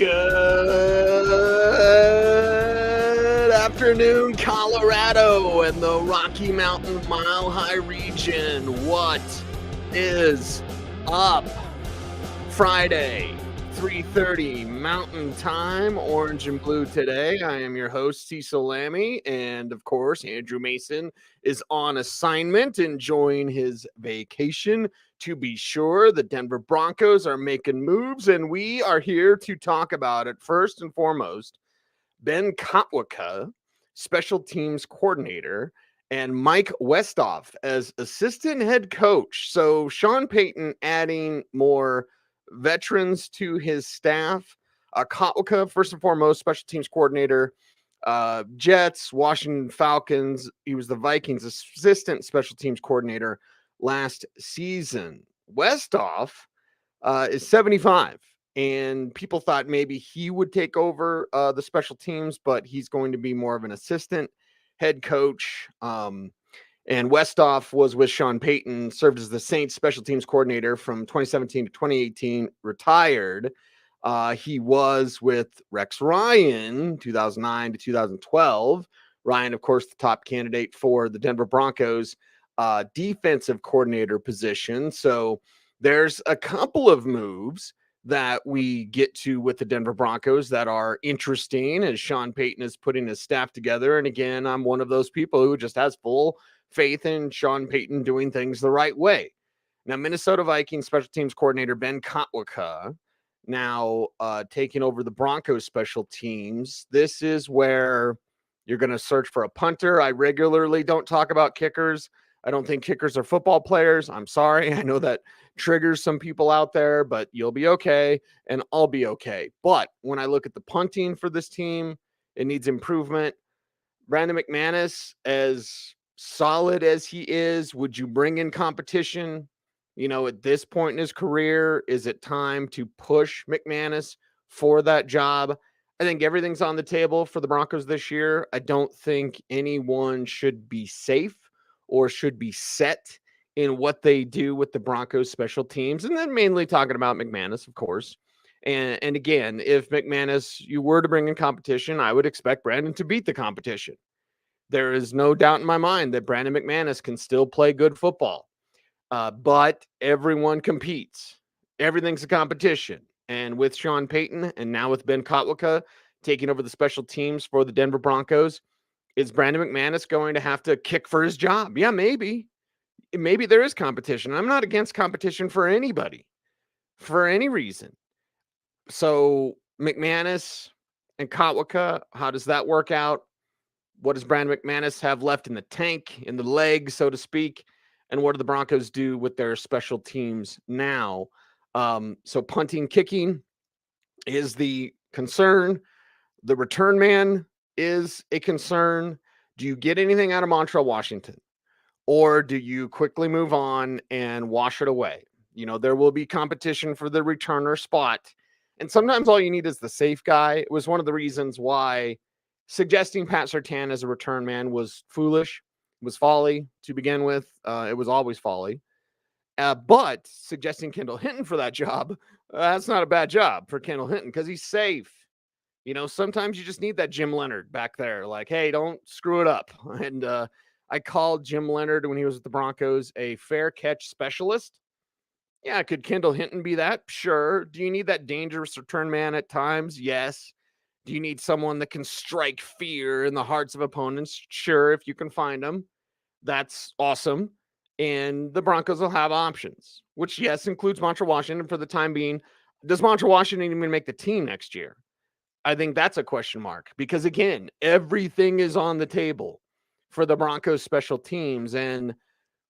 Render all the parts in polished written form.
Good afternoon, Colorado and the Rocky Mountain Mile High region. What is up? Friday, 3:30 Mountain Time, orange and blue today. I am your host, Cecil Lammey, and of course, Andrew Mason is on assignment, enjoying his vacation. To be sure, the Denver Broncos are making moves, and we are here to talk about it. First and foremost, Ben Kotwicka, special teams coordinator, and Mike Westhoff as assistant head coach. So Sean Payton adding more veterans to his staff. Kotwicka, first and foremost, special teams coordinator, Jets, Washington Falcons. He was the Vikings assistant special teams coordinator last season. Westhoff is 75, and people thought maybe he would take over the special teams, but he's going to be more of an assistant head coach. And Westhoff was with Sean Payton, served as the Saints special teams coordinator from 2017 to 2018, retired. He was with Rex Ryan, 2009 to 2012. Ryan, of course, the top candidate for the Denver Broncos defensive coordinator position. So there's a couple of moves that we get to with the Denver Broncos that are interesting as Sean Payton is putting his staff together. And again, I'm one of those people who just has full faith in Sean Payton doing things the right way. Now, Minnesota Vikings special teams coordinator Ben Kotwicka now taking over the Broncos special teams. This is where you're going to search for a punter. I regularly don't talk about kickers. I don't think kickers are football players. I'm sorry. I know that triggers some people out there, but you'll be okay and I'll be okay. But when I look at the punting for this team, it needs improvement. Brandon McManus, as solid as he is, would you bring in competition? You know, at this point in his career, is it time to push McManus for that job? I think everything's on the table for the Broncos this year. I don't think anyone should be safe or should be set in what they do with the Broncos special teams. And then mainly talking about McManus, of course. And again, if McManus, you were to bring in competition, I would expect Brandon to beat the competition. There is no doubt in my mind that Brandon McManus can still play good football. But everyone competes. Everything's a competition. And with Sean Payton and now with Ben Kotwicka taking over the special teams for the Denver Broncos, is Brandon McManus going to have to kick for his job? Yeah, maybe. Maybe there is competition. I'm not against competition for anybody, for any reason. So McManus and Kotwicka, how does that work out? What does Brandon McManus have left in the tank, in the leg, so to speak? And what do the Broncos do with their special teams now? So punting, kicking is the concern. The return man is a concern. Do you get anything out of Montreal, Washington? Or do you quickly move on and wash it away? You know, there will be competition for the returner spot. And sometimes all you need is the safe guy. It was one of the reasons why suggesting Pat Surtain as a return man was foolish, was folly to begin with. It was always folly. But suggesting Kendall Hinton for that job, that's not a bad job for Kendall Hinton because he's safe. You know, sometimes you just need that Jim Leonard back there. Like, hey, don't screw it up. And I called Jim Leonard when he was with the Broncos a fair catch specialist. Yeah, could Kendall Hinton be that? Sure. Do you need that dangerous return man at times? Yes. Do you need someone that can strike fear in the hearts of opponents? Sure, if you can find them. That's awesome. And the Broncos will have options, which, yes, includes Montreal Washington for the time being. Does Montreal Washington even make the team next year? I think that's a question mark because, again, everything is on the table for the Broncos special teams. And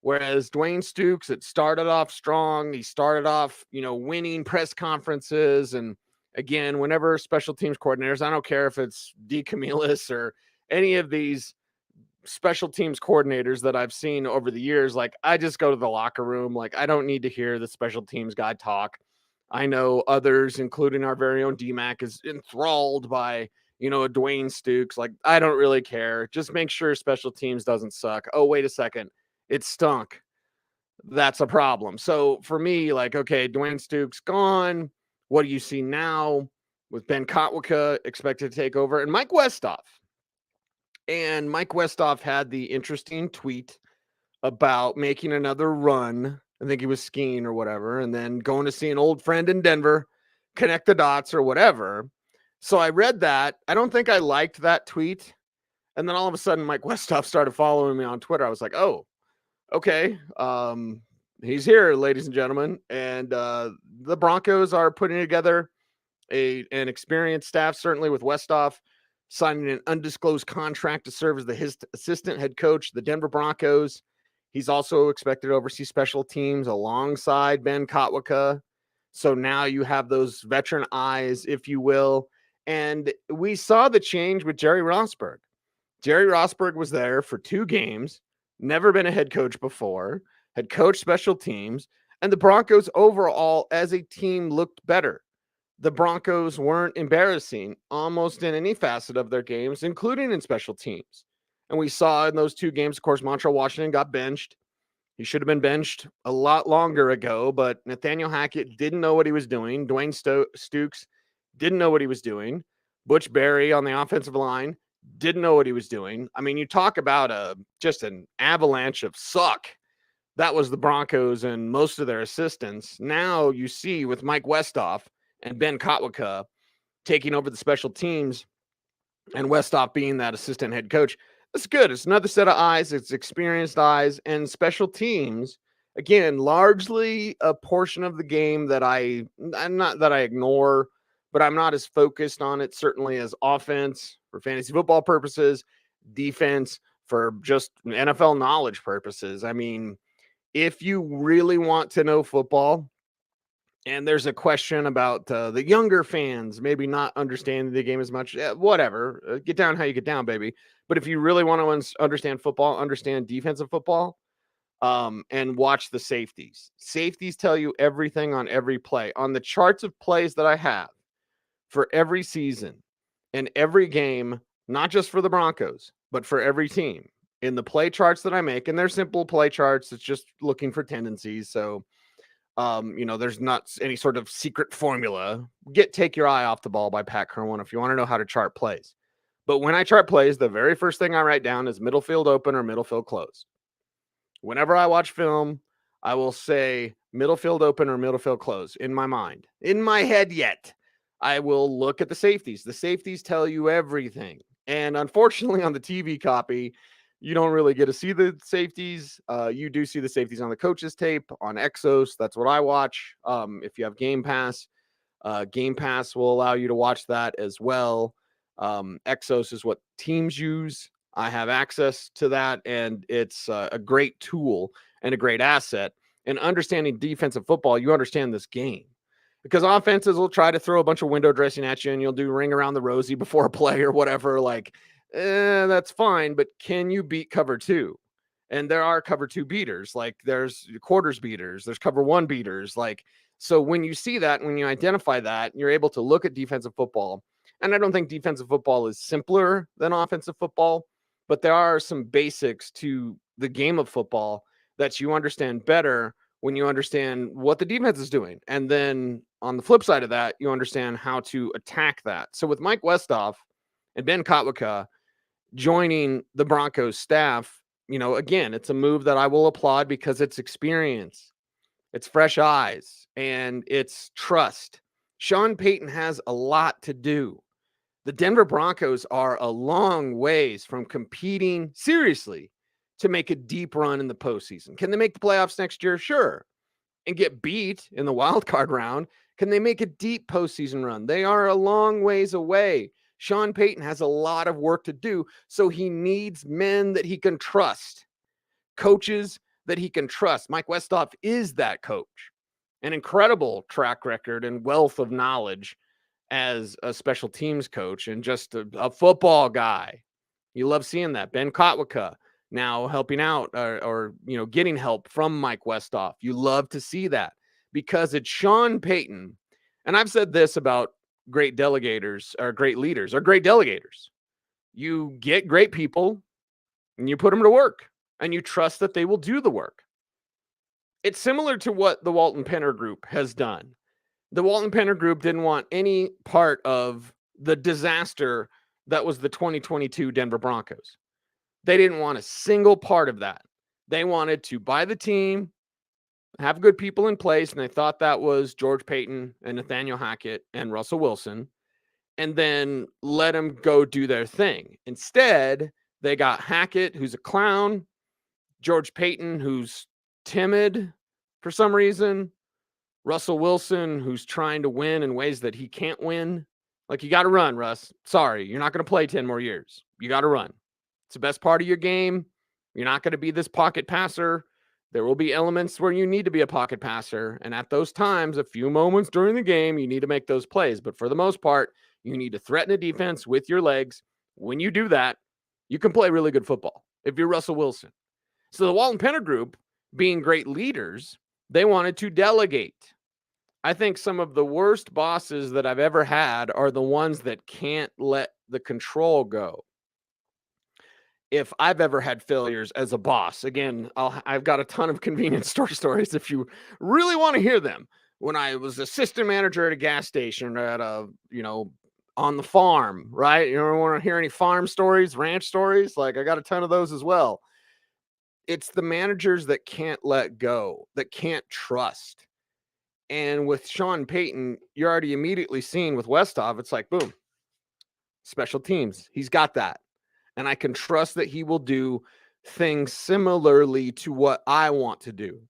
whereas Dwayne Stukes, it started off strong. He started off, winning press conferences. And again, whenever special teams coordinators, I don't care if it's D. Camillus or any of these special teams coordinators that I've seen over the years, like I just go to the locker room. Like I don't need to hear the special teams guy talk. I know others, including our very own DMAC, is enthralled by, a Dwayne Stukes. Like, I don't really care. Just make sure special teams doesn't suck. Oh, wait a second. It stunk. That's a problem. So for me, like, okay, Dwayne Stukes gone. What do you see now? with Ben Kotwicka expected to take over, and Mike Westhoff. And Mike Westhoff had the interesting tweet about making another run. I think he was skiing or whatever, and then going to see an old friend in Denver, connect the dots or whatever. So I read that. I don't think I liked that tweet. And then all of a sudden, Mike Westhoff started following me on Twitter. I was like, oh, okay. He's here, ladies and gentlemen. And the Broncos are putting together an experienced staff, certainly with Westhoff signing an undisclosed contract to serve as his assistant head coach, the Denver Broncos. He's also expected to oversee special teams alongside Ben Kotwicka. So now you have those veteran eyes, if you will. And we saw the change with Jerry Rosburg. Jerry Rosburg was there for 2 games, never been a head coach before, had coached special teams, and the Broncos overall as a team looked better. The Broncos weren't embarrassing almost in any facet of their games, including in special teams. And we saw in those 2 games, of course, Montreal Washington got benched. He should have been benched a lot longer ago, but Nathaniel Hackett didn't know what he was doing. Dwayne Stukes didn't know what he was doing. Butch Berry on the offensive line didn't know what he was doing. I mean, you talk about just an avalanche of suck. That was the Broncos and most of their assistants. Now you see with Mike Westhoff and Ben Kotwicka taking over the special teams and Westhoff being that assistant head coach. That's good. It's another set of eyes. It's experienced eyes and special teams. Again, largely a portion of the game that I'm not that I ignore, but I'm not as focused on it certainly as offense for fantasy football purposes, defense for just NFL knowledge purposes. I mean, if you really want to know football, and there's a question about the younger fans maybe not understanding the game as much, whatever, get down how you get down, baby. But if you really want to understand football, understand defensive football, and watch the safeties. Safeties tell you everything on every play. On the charts of plays that I have for every season and every game, not just for the Broncos, but for every team, in the play charts that I make, and they're simple play charts, it's just looking for tendencies. So, there's not any sort of secret formula. Take Your Eye Off the Ball by Pat Kerwin if you want to know how to chart plays. But when I chart plays, the very first thing I write down is middle field open or middle field closed. Whenever I watch film, I will say middle field open or middle field closed in my mind. In my head yet, I will look at the safeties. The safeties tell you everything. And unfortunately, on the TV copy, you don't really get to see the safeties. You do see the safeties on the coach's tape, on Exos. That's what I watch. If you have Game Pass will allow you to watch that as well. Exos is what teams use. I have access to that, and it's a great tool and a great asset. And understanding defensive football, you understand this game. Because offenses will try to throw a bunch of window dressing at you, and you'll do ring around the rosy before a play or whatever. Like, that's fine, but can you beat cover 2? And there are cover 2 beaters. Like, there's quarters beaters, there's cover 1 beaters. Like, so when you see that, when you identify that, you're able to look at defensive football. And I don't think defensive football is simpler than offensive football, but there are some basics to the game of football that you understand better when you understand what the defense is doing. And then on the flip side of that, you understand how to attack that. So with Mike Westhoff and Ben Kotwicka joining the Broncos staff, again, it's a move that I will applaud because it's experience, it's fresh eyes, and it's trust. Sean Payton has a lot to do. The Denver Broncos are a long ways from competing seriously to make a deep run in the postseason. Can they make the playoffs next year? Sure. And get beat in the wild card round. Can they make a deep postseason run? They are a long ways away. Sean Payton has a lot of work to do, so he needs men that he can trust, coaches that he can trust. Mike Westhoff is that coach. An incredible track record and wealth of knowledge as a special teams coach and just a football guy. You love seeing that. Ben Kotwicka now helping out or getting help from Mike Westhoff. You love to see that because it's Sean Payton. And I've said this about great delegators or great leaders or great delegators. You get great people and you put them to work and you trust that they will do the work. It's similar to what the Walton Penner Group has done. The Walton Penner Group didn't want any part of the disaster that was the 2022 Denver Broncos. They didn't want a single part of that. They wanted to buy the team, have good people in place, and they thought that was George Paton and Nathaniel Hackett and Russell Wilson, and then let them go do their thing. Instead, they got Hackett, who's a clown, George Paton, who's timid for some reason, Russell Wilson, who's trying to win in ways that he can't win. Like, you got to run, Russ. Sorry, you're not going to play 10 more years. You got to run. It's the best part of your game. You're not going to be this pocket passer. There will be elements where you need to be a pocket passer. And at those times, a few moments during the game, you need to make those plays. But for the most part, you need to threaten a defense with your legs. When you do that, you can play really good football if you're Russell Wilson. So the Walton Penner Group, being great leaders, they wanted to delegate. I think some of the worst bosses that I've ever had are the ones that can't let the control go. If I've ever had failures as a boss, again, I've got a ton of convenience store stories if you really want to hear them. When I was assistant manager at a gas station, at on the farm, right? You don't want to hear any farm stories, ranch stories? Like, I got a ton of those as well. It's the managers that can't let go, that can't trust. And with Sean Payton, you're already immediately seeing with Westhoff, it's like, boom, special teams. He's got that. And I can trust that he will do things similarly to what I want to do.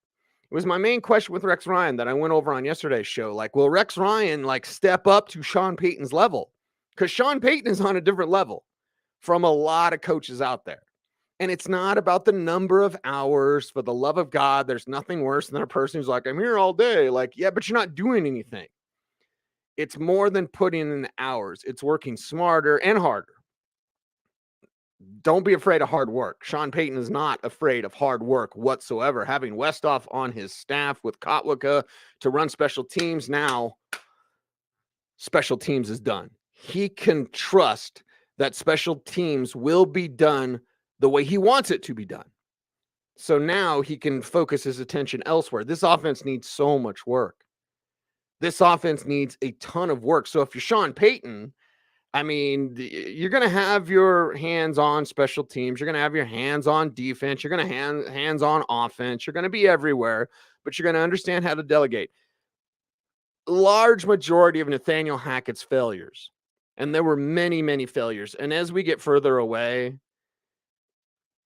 It was my main question with Rex Ryan that I went over on yesterday's show. Like, will Rex Ryan step up to Sean Payton's level? Because Sean Payton is on a different level from a lot of coaches out there. And it's not about the number of hours. For the love of God, there's nothing worse than a person who's like, I'm here all day. Like, yeah, but you're not doing anything. It's more than putting in the hours. It's working smarter and harder. Don't be afraid of hard work. Sean Payton is not afraid of hard work whatsoever. Having Westhoff on his staff with Kotwicka to run special teams, now special teams is done. He can trust that special teams will be done the way he wants it to be done. So now he can focus his attention elsewhere. This offense needs so much work. This offense needs a ton of work. So if you're Sean Payton, I mean, you're going to have your hands on special teams. You're going to have your hands on defense. You're going to hands on offense. You're going to be everywhere, but you're going to understand how to delegate. Large majority of Nathaniel Hackett's failures, and there were many, many failures. And as we get further away,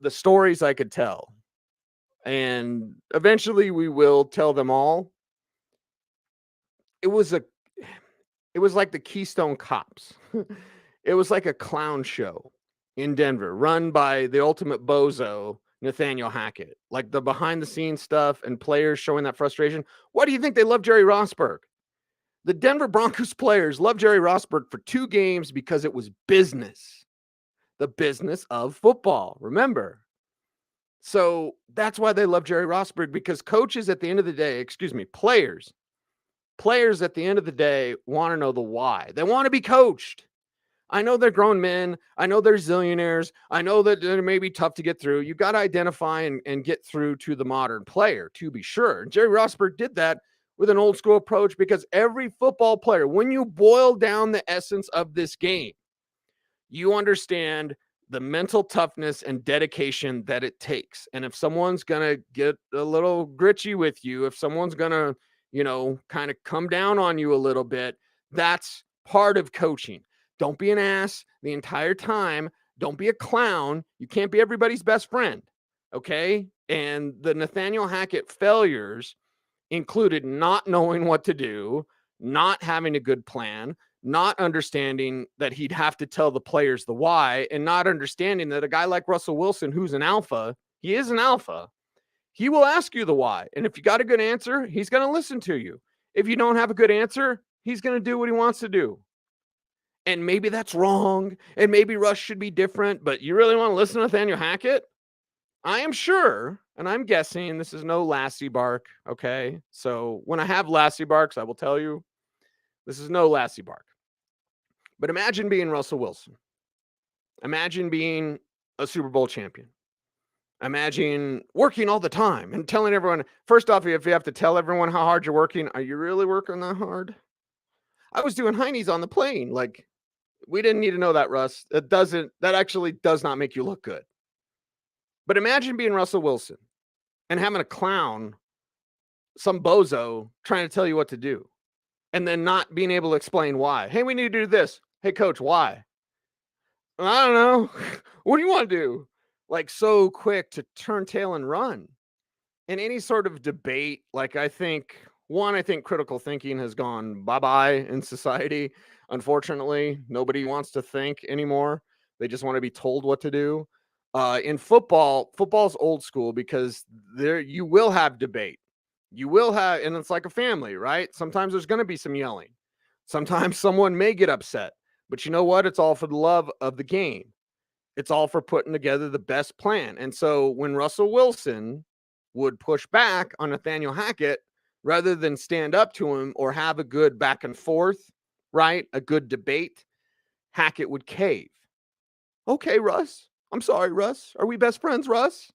the stories I could tell, and eventually we will tell them all. It was like the Keystone Cops. It was like a clown show in Denver run by the ultimate bozo, Nathaniel Hackett. Like the behind the scenes stuff and players showing that frustration. Why do you think they love Jerry Rosburg? The Denver Broncos players loved Jerry Rosburg for 2 games because it was business. The business of football, remember. So that's why they love Jerry Rosburg, because coaches at the end of the day, players at the end of the day want to know the why. They want to be coached. I know they're grown men. I know they're zillionaires. I know that it may be tough to get through. You got to identify and get through to the modern player, to be sure. And Jerry Rosburg did that with an old school approach, because every football player, when you boil down the essence of this game, you understand the mental toughness and dedication that it takes. And if someone's going to get a little gritchy with you, if someone's going to, kind of come down on you a little bit, that's part of coaching. Don't be an ass the entire time. Don't be a clown. You can't be everybody's best friend. Okay. And the Nathaniel Hackett failures included not knowing what to do, not having a good plan, not understanding that he'd have to tell the players the why, and not understanding that a guy like Russell Wilson, who's an alpha, he is an alpha. He will ask you the why. And if you got a good answer, he's going to listen to you. If you don't have a good answer, he's going to do what he wants to do. And maybe that's wrong. And maybe Russ should be different. But you really want to listen to Nathaniel Hackett? I am sure, and I'm guessing this is no Lassie bark. Okay. So when I have Lassie barks, I will tell you this is no Lassie bark. But imagine being Russell Wilson. Imagine being a Super Bowl champion. Imagine working all the time and telling everyone, first off, if you have to tell everyone how hard you're working, are you really working that hard? I was doing heinies on the plane. Like, we didn't need to know that, Russ. That actually does not make you look good. But imagine being Russell Wilson and having a clown, some bozo, trying to tell you what to do, and then not being able to explain why. Hey, we need to do this. Hey, coach, why? I don't know. What do you want to do? Like, so quick to turn tail and run. In any sort of debate, like, I think critical thinking has gone bye-bye in society. Unfortunately, nobody wants to think anymore. They just want to be told what to do. In football's old school because there you will have debate. You will have, and it's like a family, right? Sometimes there's going to be some yelling. Sometimes someone may get upset, but you know what? It's all for the love of the game. It's all for putting together the best plan. And so when Russell Wilson would push back on Nathaniel Hackett, rather than stand up to him or have a good back and forth, right? A good debate, Hackett would cave. Okay, Russ. I'm sorry, Russ. Are we best friends, Russ?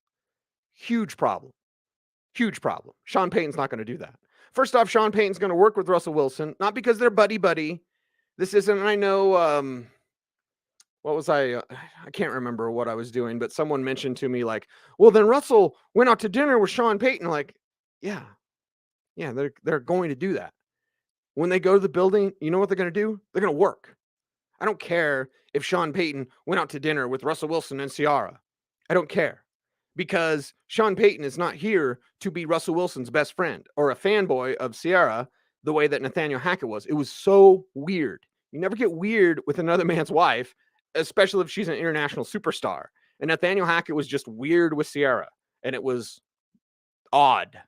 Huge problem. Huge problem. Sean Payton's not going to do that. First off, Sean Payton's going to work with Russell Wilson, not because they're buddy-buddy. This isn't, I know, what was I can't remember what I was doing, but someone mentioned to me like, well, then Russell went out to dinner with Sean Payton. Like, yeah, they're going to do that. When they go to the building, you know what they're going to do? They're going to work. I don't care if Sean Payton went out to dinner with Russell Wilson and Ciara. I don't care because Sean Payton is not here to be Russell Wilson's best friend or a fanboy of Ciara the way that Nathaniel Hackett was. It was so weird. You never get weird with another man's wife, especially if she's an international superstar. And Nathaniel Hackett was just weird with Ciara. And it was odd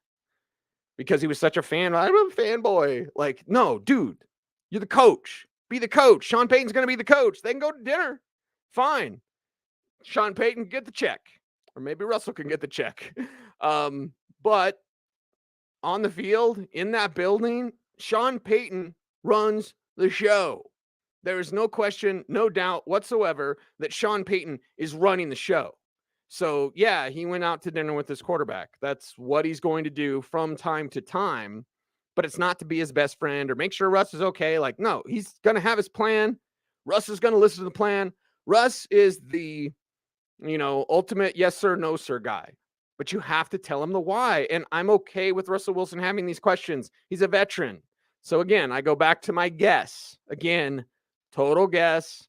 because he was such a fan. I'm a fanboy. Like, no, dude, you're the coach. Be the coach. Sean Payton's going to be the coach. They can go to dinner. Fine. Sean Payton, get the check. Or maybe Russell can get the check. But on the field, in that building, Sean Payton runs the show. There is no question, no doubt whatsoever that Sean Payton is running the show. So, yeah, he went out to dinner with his quarterback. That's what he's going to do from time to time. But it's not to be his best friend or make sure Russ is okay. Like, no, he's going to have his plan. Russ is going to listen to the plan. Russ is the, ultimate yes sir, no sir guy. But you have to tell him the why. And I'm okay with Russell Wilson having these questions. He's a veteran. So, again, I go back to my guess. Again, total guess,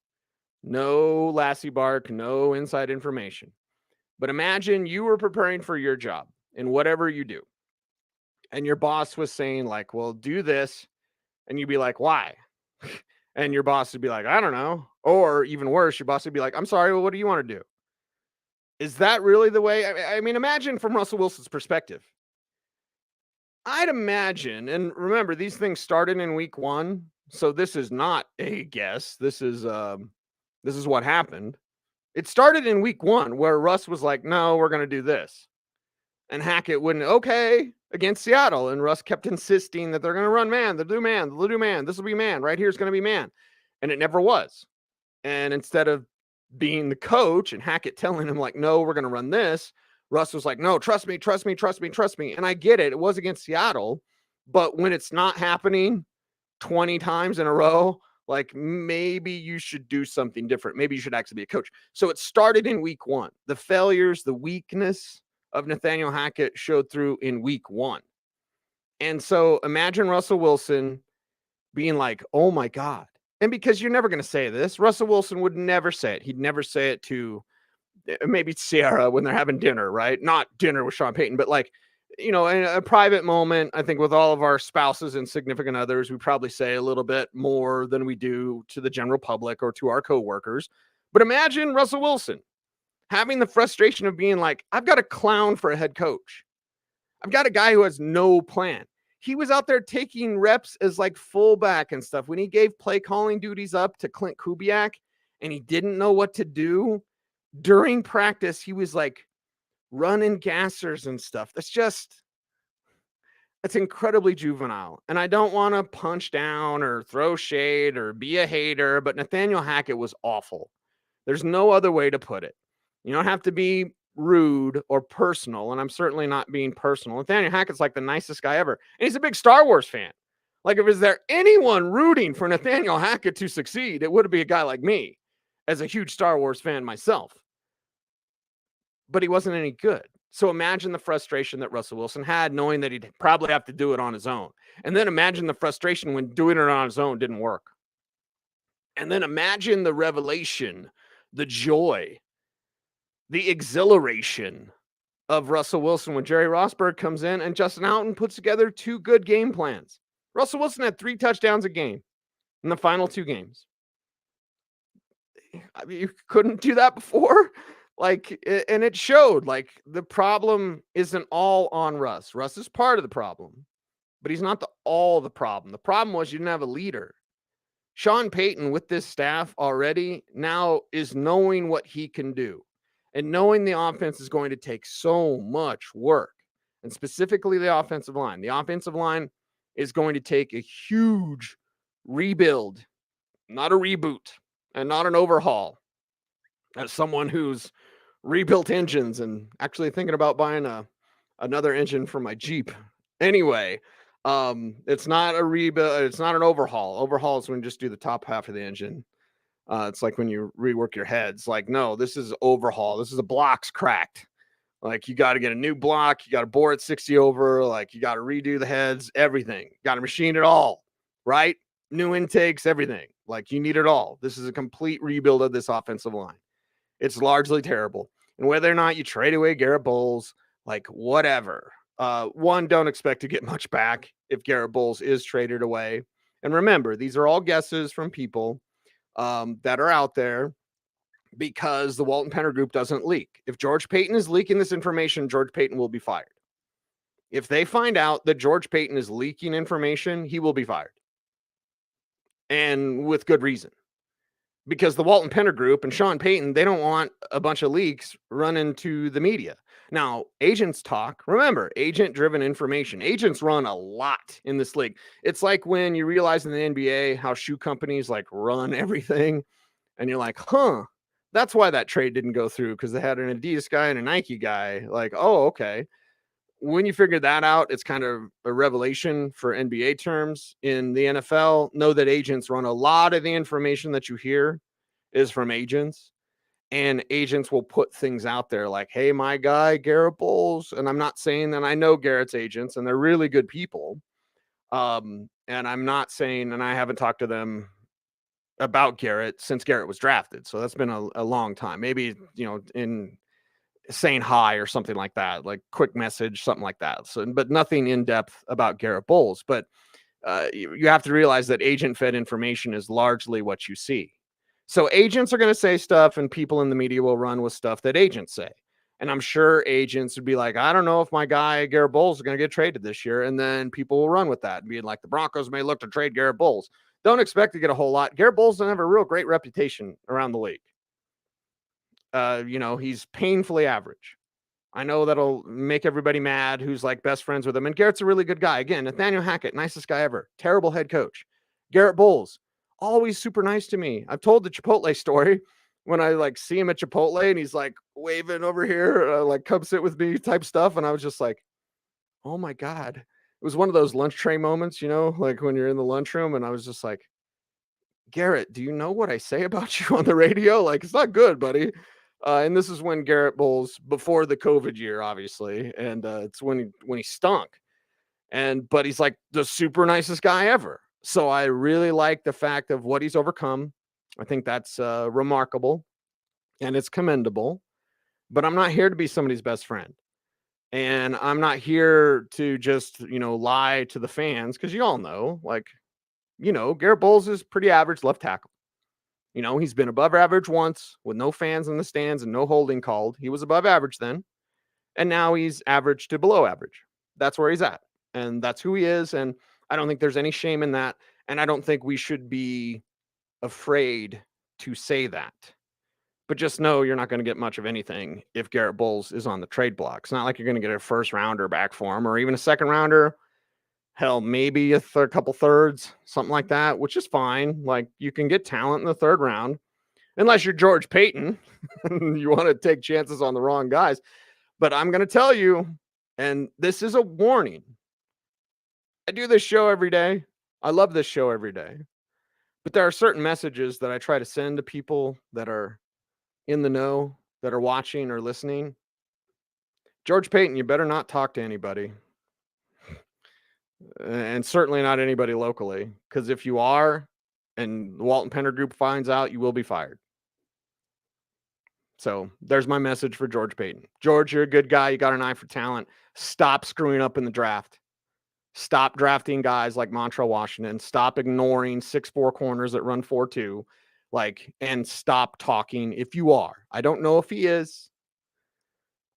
no Lassie bark, no inside information. But imagine you were preparing for your job in whatever you do. And your boss was saying like, well, do this. And you'd be like, why? And your boss would be like, I don't know. Or even worse, your boss would be like, I'm sorry, well, what do you want to do? Is that really the way? I mean, imagine from Russell Wilson's perspective. I'd imagine, and remember, these things started in week 1. So this is not a guess. This is what happened. It started in week 1 where Russ was like, no, we're going to do this. And Hackett wouldn't, okay, against Seattle. And Russ kept insisting that they're going to run man. They'll do man. They'll do man. This will be man. Right here is going to be man. And it never was. And instead of being the coach and Hackett telling him like, no, we're going to run this, Russ was like, no, trust me, trust me, trust me, trust me. And I get it. It was against Seattle. But when it's not happening 20 times in a row, like maybe you should do something different. Maybe you should actually be a coach. So it started in week 1. The failures, the weakness of Nathaniel Hackett showed through in week 1. And so imagine Russell Wilson being like, oh my God. And because you're never going to say this, Russell Wilson would never say it. He'd never say it to maybe Ciara when they're having dinner, right? Not dinner with Sean Payton, but like, in a private moment, I think with all of our spouses and significant others, we probably say a little bit more than we do to the general public or to our coworkers. But imagine Russell Wilson having the frustration of being like, I've got a clown for a head coach. I've got a guy who has no plan. He was out there taking reps as like fullback and stuff. When he gave play calling duties up to Clint Kubiak and he didn't know what to do during practice, he was like running gassers and stuff. That's incredibly juvenile. And I don't want to punch down or throw shade or be a hater, but Nathaniel Hackett was awful. There's no other way to put it. You don't have to be rude or personal, and I'm certainly not being personal. Nathaniel Hackett's like the nicest guy ever, and he's a big Star Wars fan. Like, if is there anyone rooting for Nathaniel Hackett to succeed, it would be a guy like me, as a huge Star Wars fan myself. But he wasn't any good. So imagine the frustration that Russell Wilson had, knowing that he'd probably have to do it on his own. And then imagine the frustration when doing it on his own didn't work. And then imagine the revelation, the joy, the exhilaration of Russell Wilson when Jerry Rosburg comes in and Justin Houghton puts together 2 good game plans. Russell Wilson had 3 touchdowns a game in the final 2 games. I mean, you couldn't do that before. And it showed. Like, the problem isn't all on Russ. Russ is part of the problem, but he's not all the problem. The problem was you didn't have a leader. Sean Payton, with this staff already, now is knowing what he can do and knowing the offense is going to take so much work, and specifically the offensive line. The offensive line is going to take a huge rebuild, not a reboot and not an overhaul. As someone who's rebuilt engines and actually thinking about buying another engine for my Jeep. Anyway, it's not a rebuild. It's not an overhaul. Overhaul is when you just do the top half of the engine. It's like when you rework your heads. Like, no, this is overhaul. This is a block's cracked. Like, you got to get a new block. You got to bore it 60 over. Like, you got to redo the heads, everything. Got to machine it all, right? New intakes, everything. Like, you need it all. This is a complete rebuild of this offensive line. It's largely terrible. And whether or not you trade away Garrett Bowles, like, whatever. One, don't expect to get much back if Garrett Bowles is traded away. And remember, these are all guesses from people that are out there because the Walton Penner Group doesn't leak. If George Paton is leaking this information, George Paton will be fired. If they find out that George Paton is leaking information, he will be fired. And with good reason. Because the Walton Penner Group and Sean Payton, they don't want a bunch of leaks running to the media. Now, agents talk. Remember, agent-driven information. Agents run a lot in this league. It's like when you realize in the NBA how shoe companies like run everything, and you're like, huh, that's why that trade didn't go through, because they had an Adidas guy and a Nike guy. Like, oh, okay. When you figure that out, it's kind of a revelation for NBA terms. In the NFL, know that agents run a lot of the information that you hear is from agents, and agents will put things out there like, hey, my guy, Garrett Bowles. And I'm not saying that I know Garrett's agents, and they're really good people. And I'm not saying, and I haven't talked to them about Garrett since Garrett was drafted. So that's been a long time, maybe, in saying hi or something like that, like quick message, something like that. So, but nothing in depth about Garrett Bowles. But you have to realize that agent fed information is largely what you see. So agents are going to say stuff, and people in the media will run with stuff that agents say. And I'm sure agents would be like, I don't know if my guy Garrett Bowles is going to get traded this year. And then people will run with that and be like, the Broncos may look to trade Garrett Bowles. Don't expect to get a whole lot. Garrett Bowles doesn't have a real great reputation around the league. He's painfully average. I know that'll make everybody mad who's like best friends with him. And Garrett's a really good guy. Again, Nathaniel Hackett, nicest guy ever. Terrible head coach. Garrett Bowles, always super nice to me. I've told the Chipotle story when I like see him at Chipotle and he's like waving over here, like come sit with me type stuff. And I was just like, oh my God. It was one of those lunch tray moments, like when you're in the lunchroom, and I was just like, Garrett, do you know what I say about you on the radio? Like, it's not good, buddy. And this is when Garrett Bowles, before the COVID year, obviously, and it's when he stunk. But he's like the super nicest guy ever. So I really like the fact of what he's overcome. I think that's remarkable, and it's commendable. But I'm not here to be somebody's best friend, and I'm not here to just lie to the fans, because you all know, like, Garrett Bowles is pretty average left tackle. He's been above average once with no fans in the stands and no holding called. He was above average then. And now he's average to below average. That's where he's at. And that's who he is. And I don't think there's any shame in that. And I don't think we should be afraid to say that. But just know you're not going to get much of anything if Garrett Bowles is on the trade block. It's not like you're going to get a first rounder back for him, or even a second rounder. Hell, maybe a couple thirds, something like that, which is fine. Like, you can get talent in the third round, unless you're George Paton. You want to take chances on the wrong guys. But I'm going to tell you, and this is a warning. I do this show every day. I love this show every day. But there are certain messages that I try to send to people that are in the know, that are watching or listening. George Payton, you better not talk to anybody. And certainly not anybody locally. Because if you are, and the Walton Penner Group finds out, you will be fired. So there's my message for George Payton. George, you're a good guy. You got an eye for talent. Stop screwing up in the draft. Stop drafting guys like Montrell Washington. Stop ignoring 6'4" corners that run 4.2. And stop talking if you are. I don't know if he is.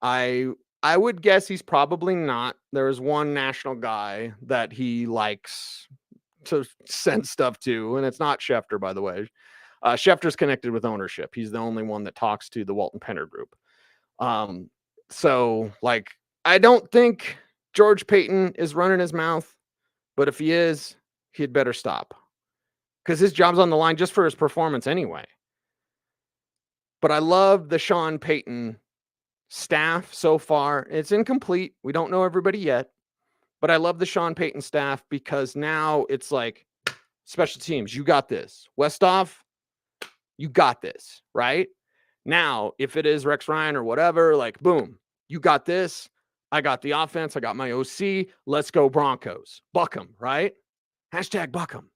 I would guess he's probably not. There's one national guy that he likes to send stuff to, and it's not Schefter, by the way. Schefter's connected with ownership. He's the only one that talks to the Walton Penner Group. So I don't think George Payton is running his mouth, but if he is, he'd better stop because his job's on the line just for his performance anyway. But I love the Sean Payton staff so far. It's incomplete. We don't know everybody yet, but I love the Sean Payton staff because now it's like special teams. You got this. Westhoff, you got this, right? Now, if it is Rex Ryan or whatever, boom, you got this. I got the offense. I got my OC. Let's go Broncos. Buck 'em, right? Hashtag buck 'em.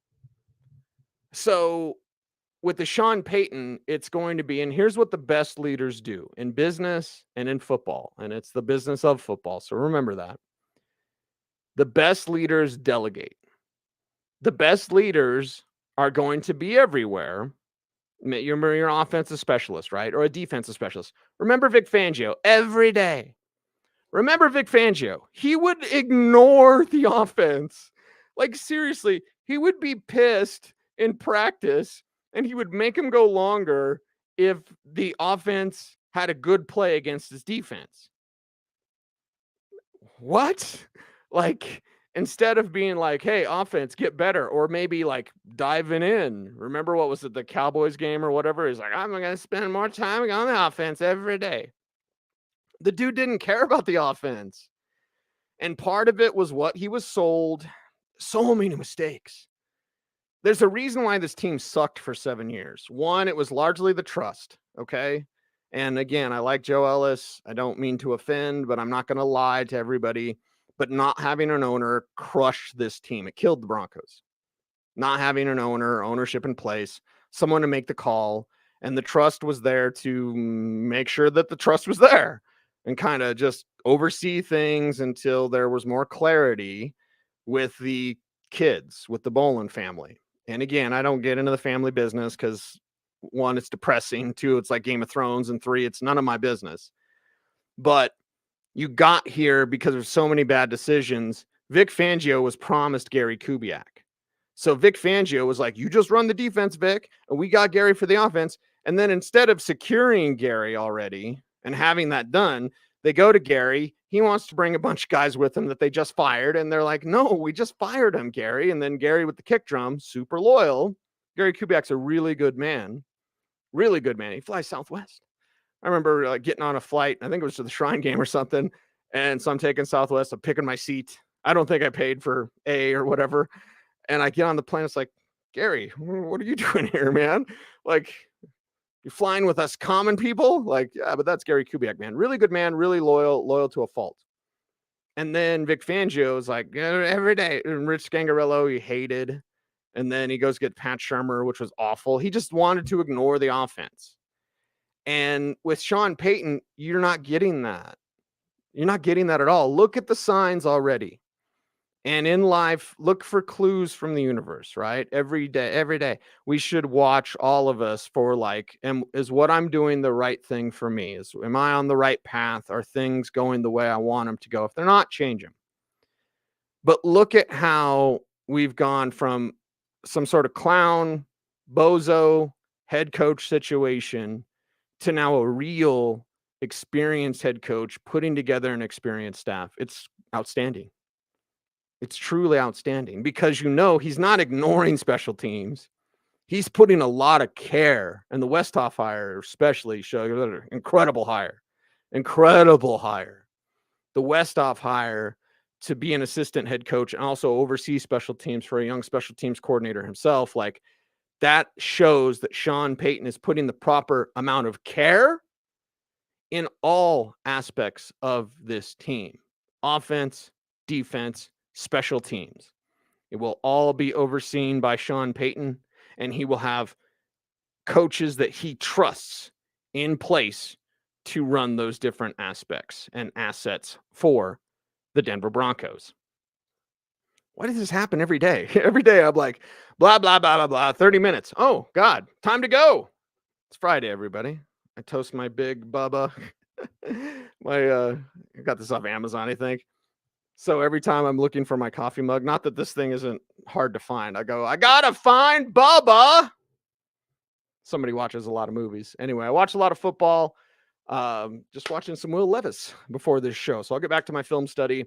So with the Sean Payton, it's going to be, and here's what the best leaders do in business and in football, and it's the business of football. So remember that. The best leaders delegate. The best leaders are going to be everywhere. You're an offensive specialist, right? Or a defensive specialist. Remember Vic Fangio every day. Remember Vic Fangio. He would ignore the offense. Seriously, he would be pissed in practice and he would make him go longer if the offense had a good play against his defense. What? Instead of being hey, offense, get better, or maybe diving in. Remember what was it, the Cowboys game or whatever? He's like, I'm going to spend more time on the offense every day. The dude didn't care about the offense. And part of it was what he was sold. So many mistakes. There's a reason why this team sucked for 7 years. One, it was largely the trust, okay? And again, I like Joe Ellis. I don't mean to offend, but I'm not going to lie to everybody. But not having an owner crushed this team. It killed the Broncos. Not having an ownership in place, someone to make the call, and the trust was there to make sure that the trust was there and kind of just oversee things until there was more clarity with the kids, with the Bolin family. And again, I don't get into the family business because 1, it's depressing. 2, it's like Game of Thrones. And 3, it's none of my business. But you got here because of so many bad decisions. Vic Fangio was promised Gary Kubiak. So Vic Fangio was like, you just run the defense, Vic, and we got Gary for the offense. And then instead of securing Gary already and having that done, they go to Gary. He wants to bring a bunch of guys with him that they just fired. And they're like, no, we just fired him, Gary. And then Gary with the kick drum, super loyal. Gary Kubiak's a really good man. Really good man. He flies Southwest. I remember getting on a flight. I think it was to the Shrine game or something. And so I'm taking Southwest. I'm picking my seat. I don't think I paid for A or whatever. And I get on the plane. It's like, Gary, what are you doing here, man? You're flying with us common people? Yeah, but that's Gary Kubiak, man. Really good man, really loyal to a fault. And then Vic Fangio is like, every day. And Rich Scangarello, he hated. And then he goes get Pat Shurmur, which was awful. He just wanted to ignore the offense. And with Sean Payton, you're not getting that. You're not getting that at all. Look at the signs already. And in life, look for clues from the universe, right? Every day. We should watch, all of us, for is what I'm doing the right thing for me? Am I on the right path? Are things going the way I want them to go? If they're not, change them. But look at how we've gone from some sort of clown, bozo, head coach situation to now a real experienced head coach putting together an experienced staff. It's outstanding. It's truly outstanding because he's not ignoring special teams. He's putting a lot of care, and the Westhoff hire especially shows incredible hire. The Westhoff hire to be an assistant head coach and also oversee special teams for a young special teams coordinator himself. Like, that shows that Sean Payton is putting the proper amount of care in all aspects of this team: offense, defense, special teams. It will all be overseen by Sean Payton, and he will have coaches that he trusts in place to run those different aspects and assets for the Denver Broncos. Why does this happen every day? Every day I'm like, blah, blah, blah, blah, blah, 30 minutes. Oh, God, time to go. It's Friday, everybody. I toast my big Bubba. I got this off Amazon, I think. So every time I'm looking for my coffee mug, not that this thing isn't hard to find, I go, I gotta find Bubba. Somebody watches a lot of movies. Anyway, I watch a lot of football. Just watching some Will Levis before this show. So I'll get back to my film study.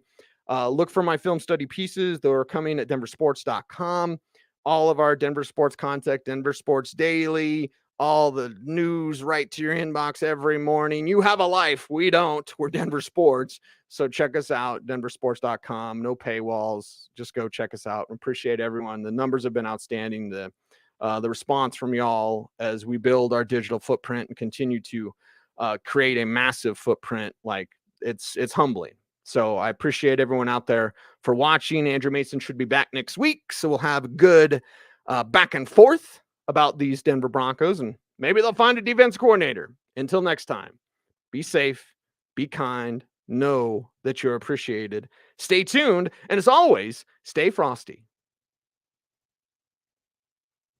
Look for my film study pieces. They're coming at denversports.com. All of our Denver sports content, Denver Sports Daily, all the news right to your inbox every morning. You have a life. We don't. We're Denver Sports. So check us out, denversports.com. No paywalls. Just go check us out. Appreciate everyone. The numbers have been outstanding. The response from y'all as we build our digital footprint and continue to create a massive footprint, like, it's humbling. So I appreciate everyone out there for watching. Andrew Mason should be back next week, so we'll have a good back and forth about these Denver Broncos, and maybe they'll find a defense coordinator. Until next time, be safe, be kind, know that you're appreciated, stay tuned, and as always, stay frosty.